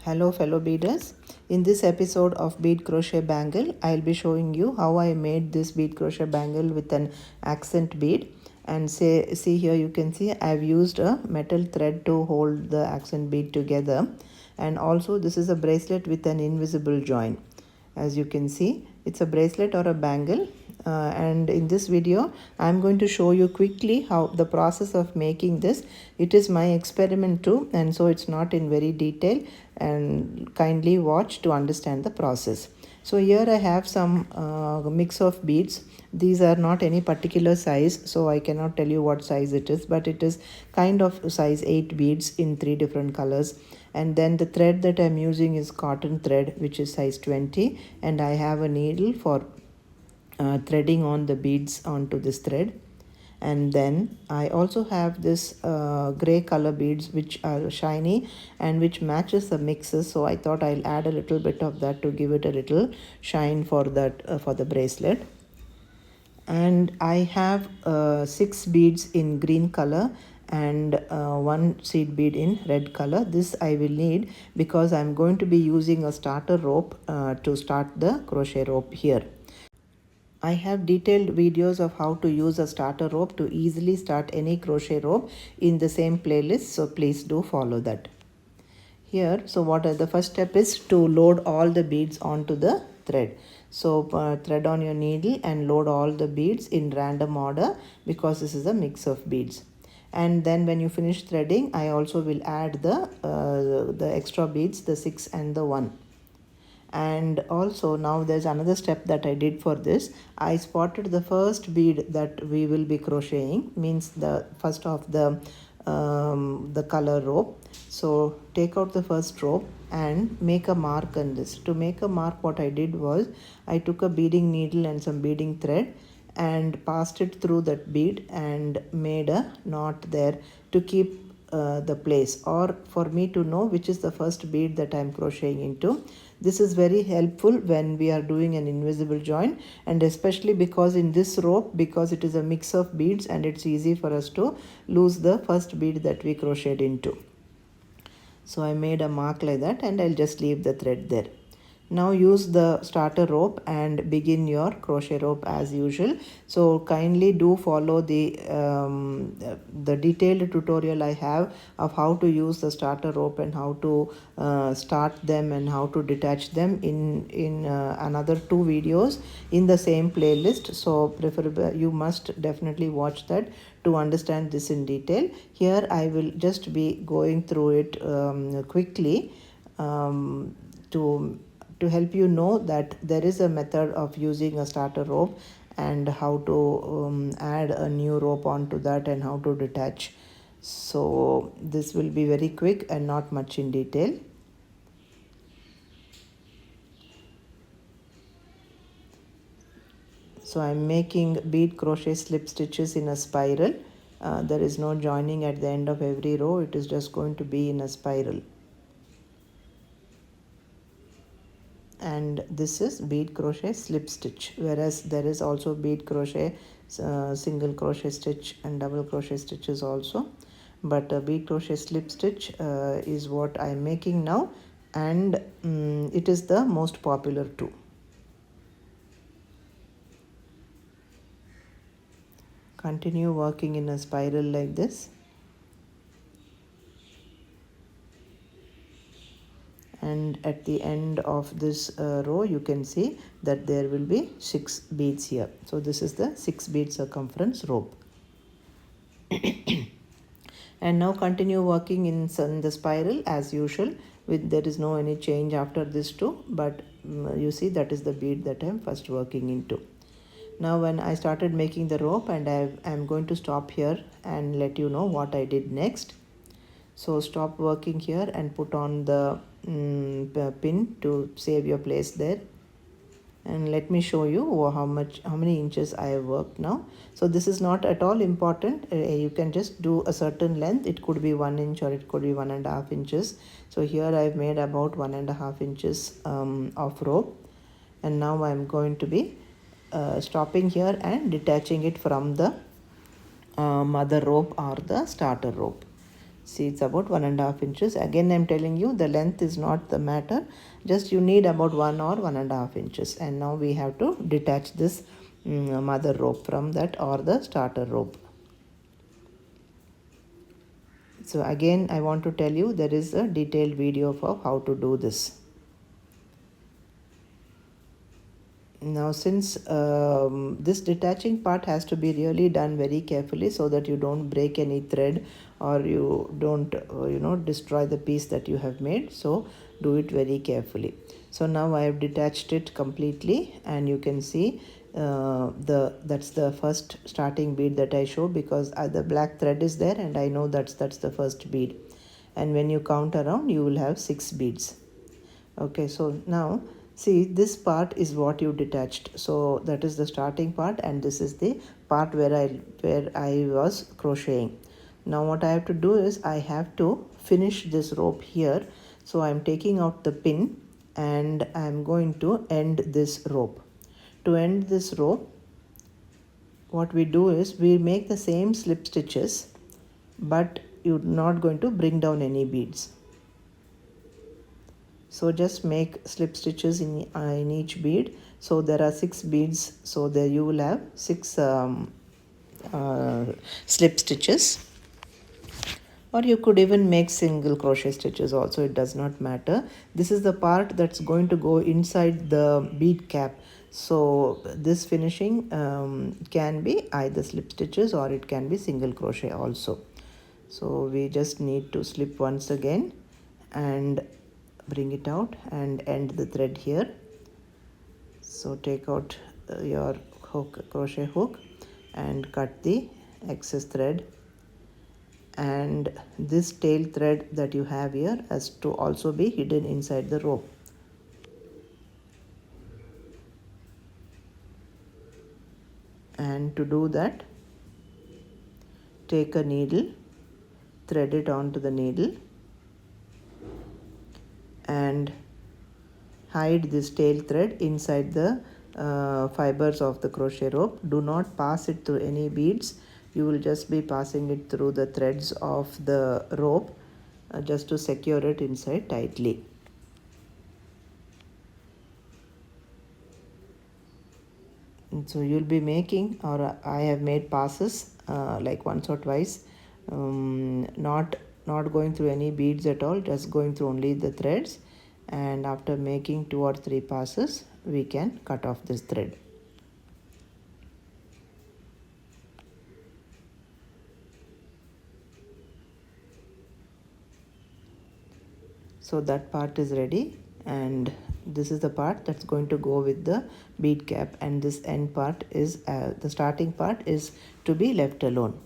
Hello fellow beaders. In this episode of bead crochet bangle, I'll be showing you how I made this bead crochet bangle with an accent bead. And see here, you can see I've used a metal thread to hold the accent bead together. And also this is a bracelet with an invisible join. As you can see, it's a bracelet or a bangle. And in this video I'm going to show you quickly how the process of making this. It is my experiment too, and so it's not in very detail, and kindly watch to understand the process. So here I have some mix of beads. These are not any particular size, so I cannot tell you what size it is, but it is kind of size 8 beads in 3 different colors. And then the thread that I'm using is cotton thread, which is size 20, and I have a needle for threading on the beads onto this thread. And then I also have this gray color beads which are shiny and which matches the mixes, so I thought I'll add a little bit of that to give it a little shine for that for the bracelet. And I have 6 beads in green color and 1 seed bead in red color. This I will need because I'm going to be using a starter rope to start the crochet rope here. I have detailed videos of how to use a starter rope to easily start any crochet rope in the same playlist, so please do follow that. Here, so the first step is to load all the beads onto the thread. So thread on your needle and load all the beads in random order because this is a mix of beads. And then when you finish threading, I also will add the extra beads, the 6 and the 1. And also now there's another step that I did for this. I spotted the first bead that we will be crocheting, means the first of the color rope. So take out the first rope and make a mark on this. To make a mark, what I did was I took a beading needle and some beading thread and passed it through that bead and made a knot there to keep the place, or for me to know which is the first bead that I'm crocheting into. This is very helpful when we are doing an invisible join, and especially because in this rope, because it is a mix of beads and it's easy for us to lose the first bead that we crocheted into. So I made a mark like that and I'll just leave the thread there. Now use the starter rope and begin your crochet rope as usual. So kindly do follow the detailed tutorial I have of how to use the starter rope and how to start them and how to detach them in another 2 videos in the same playlist. So preferably you must definitely watch that to understand this in detail. Here I will just be going through it quickly to help you know that there is a method of using a starter rope and how to add a new rope onto that and how to detach. So this will be very quick and not much in detail. So I'm making bead crochet slip stitches in a spiral. There is no joining at the end of every row. It is just going to be in a spiral. And this is bead crochet slip stitch, whereas there is also bead crochet single crochet stitch and double crochet stitches also, but bead crochet slip stitch is what I am making now, and it is the most popular too. Continue working in a spiral like this. And at the end of this row you can see that there will be 6 beads here. So this is the 6 bead circumference rope. And now continue working in the spiral as usual. There is no any change after this too, but you see that is the bead that I am first working into. Now when I started making the rope, and I am going to stop here and let you know what I did next. So stop working here and put on the pin to save your place there. And let me show you how many inches I have worked now. So this is not at all important. You can just do a certain length. It could be 1 inch or it could be 1.5 inches. So here I've made about 1.5 inches of rope. And now I'm going to be stopping here and detaching it from the mother rope or the starter rope. See, it's about 1.5 inches. Again, I'm telling you the length is not the matter, just you need about 1 or 1.5 inches. And now we have to detach this mother rope from that, or the starter rope. So again, I want to tell you there is a detailed video of how to do this. Now, since this detaching part has to be really done very carefully so that you don't break any thread, or you don't destroy the piece that you have made, so do it very carefully. So now I have detached it completely, and you can see that's the first starting bead that I show, because the black thread is there and I know that's the first bead. And when you count around, you will have 6 beads. Okay, so now see, this part is what you detached. So that is the starting part, and this is the part where I was crocheting. Now what I have to do is I have to finish this rope here. So I'm taking out the pin and I'm going to end this rope. To end this rope, what we do is we make the same slip stitches, but you're not going to bring down any beads. So just make slip stitches in each bead. So there are 6 beads, so there you will have 6 slip stitches, or you could even make single crochet stitches also, it does not matter. This is the part that's going to go inside the bead cap. So this finishing can be either slip stitches or it can be single crochet also. So we just need to slip once again and bring it out and end the thread here. So take out your crochet hook and cut the excess thread, and this tail thread that you have here has to also be hidden inside the rope. And to do that, take a needle, thread it onto the needle, and hide this tail thread inside the fibers of the crochet rope. Do not pass it through any beads. You will just be passing it through the threads of the rope just to secure it inside tightly. And so you'll be making, or I have made passes like once or twice, not going through any beads at all, just going through only the threads. And after making 2 or 3 passes, we can cut off this thread. So that part is ready, and this is the part that's going to go with the bead cap, and this end part is the starting part is to be left alone.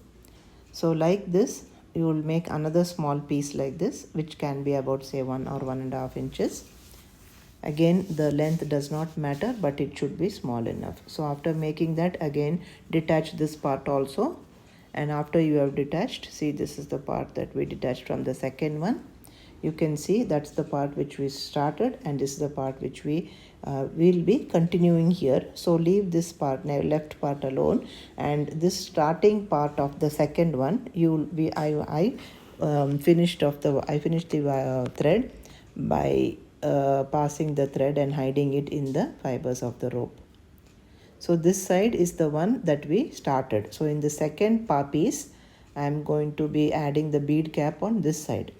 So like this, you will make another small piece like this, which can be about say 1 or 1.5 inches. Again, the length does not matter, but it should be small enough. So after making that, again detach this part also, and after you have detached, see, this is the part that we detached from the second one. You can see that's the part which we started, and this is the part which we will be continuing here. So leave this part, left part alone, and this starting part of the second one, I finished the thread by passing the thread and hiding it in the fibers of the rope. So this side is the one that we started. So in the second piece, I am going to be adding the bead cap on this side.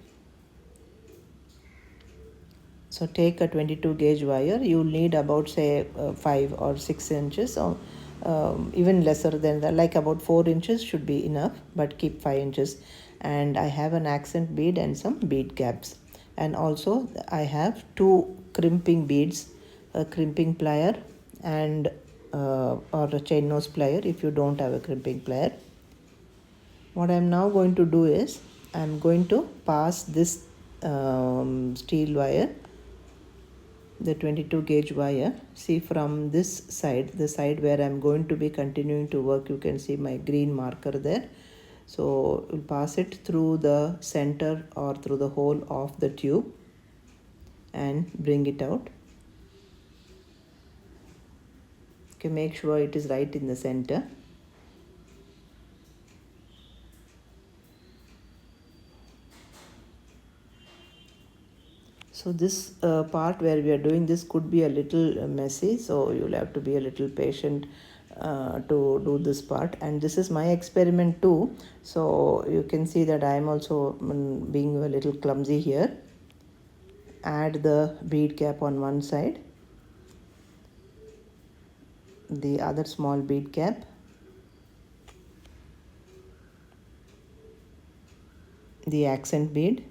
So take a 22 gauge wire. You'll need about say 5 or 6 inches, or even lesser than that, like about 4 inches should be enough, but keep 5 inches. And I have an accent bead and some bead caps. And also I have 2 crimping beads, a crimping plier and or a chain nose plier if you don't have a crimping plier. What I am now going to do is I am going to pass this steel wire, the 22 gauge wire. See, from this side, the side where I'm going to be continuing to work, you can see my green marker there. So we'll pass it through the center or through the hole of the tube and bring it out. Okay, make sure it is right in the center. So this part where we are doing this could be a little messy, so you'll have to be a little patient to do this part. And this is my experiment too, so you can see that I am also being a little clumsy here. Add the bead cap on one side, the other small bead cap, the accent bead,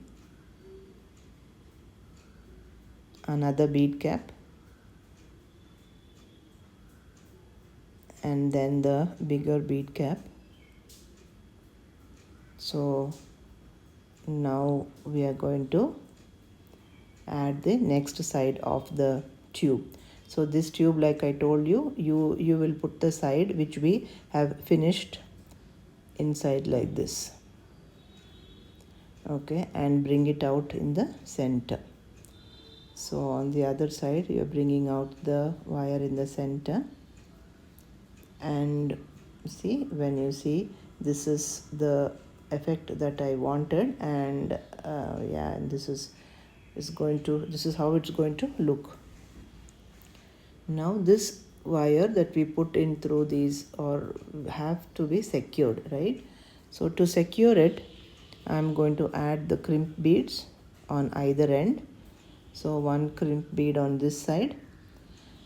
another bead cap, and then the bigger bead cap. So now we are going to add the next side of the tube. So this tube, like I told you, you will put the side which we have finished inside like this, okay, and bring it out in the center. So on the other side you are bringing out the wire in the center, and see, when you see, this is the effect that I wanted, and yeah, and this is how it's going to look. Now this wire that we put in through these or have to be secured, right? So to secure it, I'm going to add the crimp beads on either end. So one crimp bead on this side,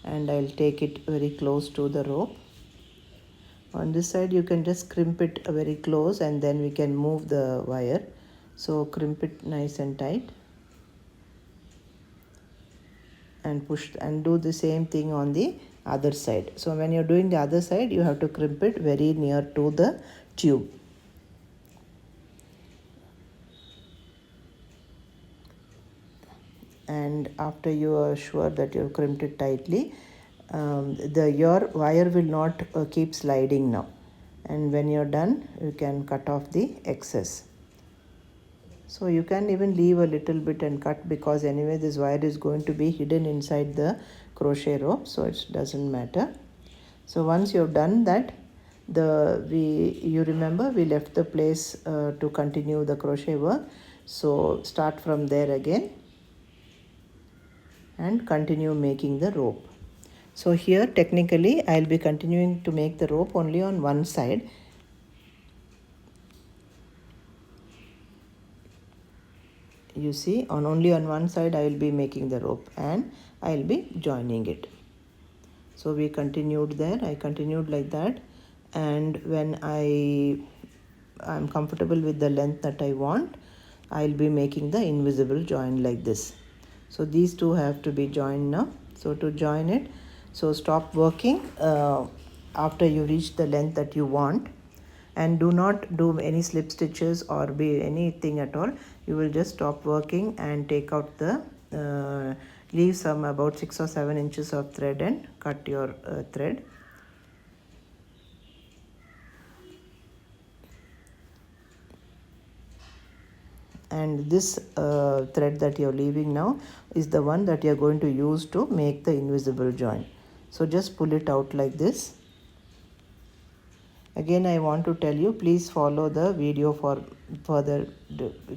and I'll take it very close to the rope. On this side you can just crimp it very close, and then we can move the wire. So crimp it nice and tight and push, and do the same thing on the other side. So when you're doing the other side, you have to crimp it very near to the tube. And after you are sure that you've crimped it tightly, your wire will not keep sliding now. And when you're done, you can cut off the excess. So you can even leave a little bit and cut, because anyway this wire is going to be hidden inside the crochet rope, so it doesn't matter. So once you've done that, you remember we left the place to continue the crochet work. So start from there again and continue making the rope. So here technically I'll be continuing to make the rope only on one side. You see, only on one side I will be making the rope, and I will be joining it. So we continued there, I continued like that, and when I'm comfortable with the length that I want, I'll be making the invisible join like this. So these two have to be joined now. So to join it, so stop working after you reach the length that you want, and do not do any slip stitches or be anything at all. You will just stop working and take out the leave some about 6 or 7 inches of thread and cut your thread. And this thread that you're leaving now is the one that you're going to use to make the invisible join. So just pull it out like this. Again, I want to tell you, please follow the video for further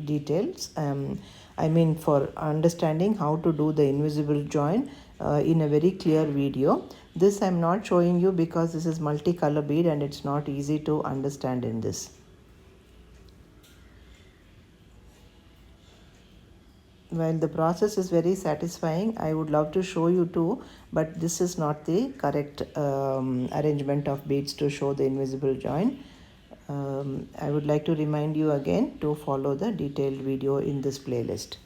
details. I mean, for understanding how to do the invisible join in a very clear video. This I'm not showing you because this is multicolor bead and it's not easy to understand in this. While the process is very satisfying, I would love to show you too, but this is not the correct arrangement of beads to show the invisible join. I would like to remind you again to follow the detailed video in this playlist.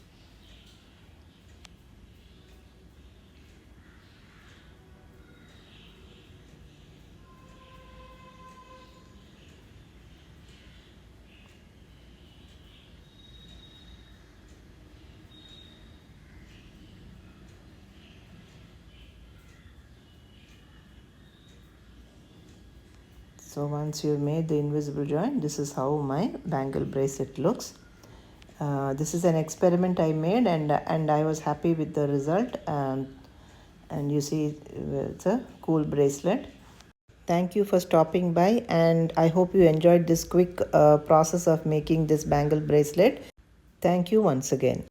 So once you've made the invisible join, this is how my bangle bracelet looks. This is an experiment I made, and I was happy with the result. And you see, it's a cool bracelet. Thank you for stopping by, and I hope you enjoyed this quick process of making this bangle bracelet. Thank you once again.